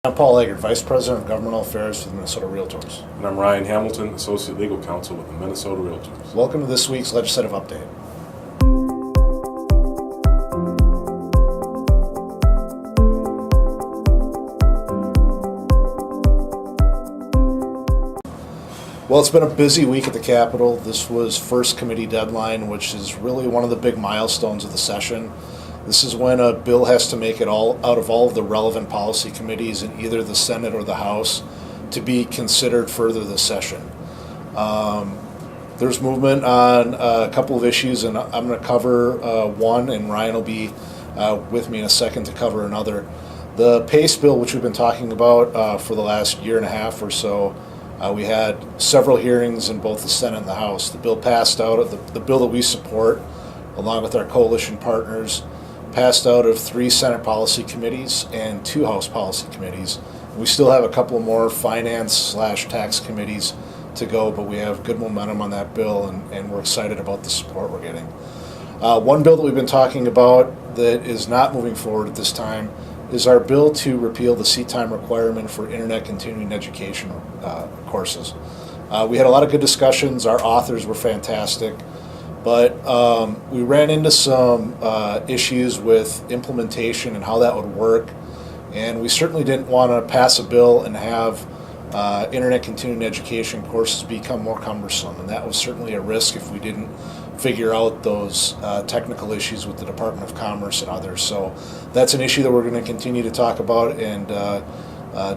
I'm Paul Eggert, Vice President of Governmental Affairs for the Minnesota Realtors. And I'm Ryan Hamilton, Associate Legal Counsel with the Minnesota Realtors. Welcome to this week's legislative update. Well, it's been a busy week at the Capitol. This was first committee deadline, which is really one of the big milestones of the session. This is when a bill has to make it all out of all of the relevant policy committees in either the Senate or the House to be considered further this session. There's movement on a couple of issues, and I'm going to cover one, and Ryan will be with me in a second to cover another. The PACE bill, which we've been talking about for the last year and a half or so, we had several hearings in both the Senate and the House. The bill passed out of the bill that we support, along with our coalition partners, passed out of 3 Senate policy committees and 2 House policy committees. We still have a couple more finance/tax committees to go, but we have good momentum on that bill, and we're excited about the support we're getting. One bill that we've been talking about that is not moving forward at this time is our bill to repeal the seat time requirement for internet continuing education courses. We had a lot of good discussions. Our authors were fantastic, but we ran into some issues with implementation and how that would work, and we certainly didn't want to pass a bill and have internet continuing education courses become more cumbersome, and that was certainly a risk if we didn't figure out those technical issues with the Department of Commerce and others. So that's an issue that we're going to continue to talk about and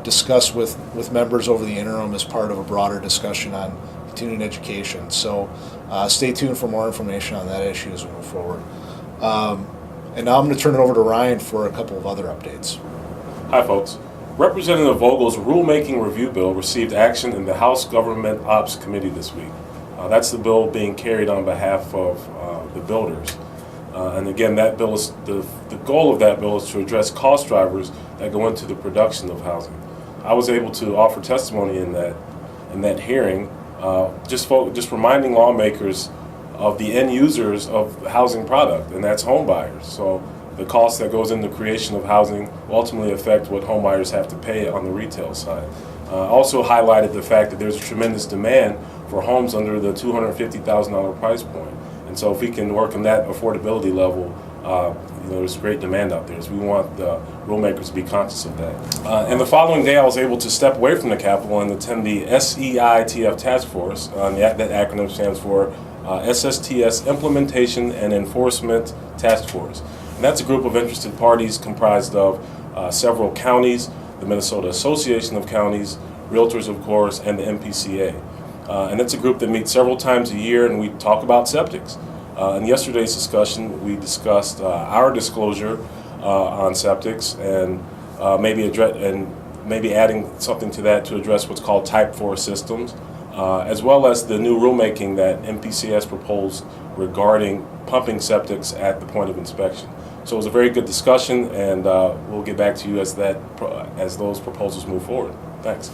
discuss with members over the interim as part of a broader discussion on continuing education. So stay tuned for more information on that issue as we move forward. And now I'm going to turn it over to Ryan for a couple of other updates. Hi, folks. Representative Vogel's rulemaking review bill received action in the House Government Ops Committee this week. That's the bill being carried on behalf of the builders. And again, that bill is the goal of that bill is to address cost drivers that go into the production of housing. I was able to offer testimony in that hearing, just reminding lawmakers of the end users of the housing product, and that's home buyers. So the cost that goes into the creation of housing ultimately affect what home buyers have to pay on the retail side. Also highlighted the fact that there's a tremendous demand for homes under the $250,000 price point. And so if we can work on that affordability level, there's great demand out there. So we want the rulemakers to be conscious of that. And the following day, I was able to step away from the Capitol and attend the SEITF Task Force. That acronym stands for SSTS Implementation and Enforcement Task Force. And that's a group of interested parties comprised of several counties, the Minnesota Association of Counties, Realtors, of course, and the MPCA. And it's a group that meets several times a year, and we talk about septics. In yesterday's discussion, we discussed our disclosure on septics and maybe adding something to that to address what's called Type 4 systems, as well as the new rulemaking that MPCA has proposed regarding pumping septics at the point of inspection. So it was a very good discussion, and we'll get back to you as those proposals move forward. Thanks.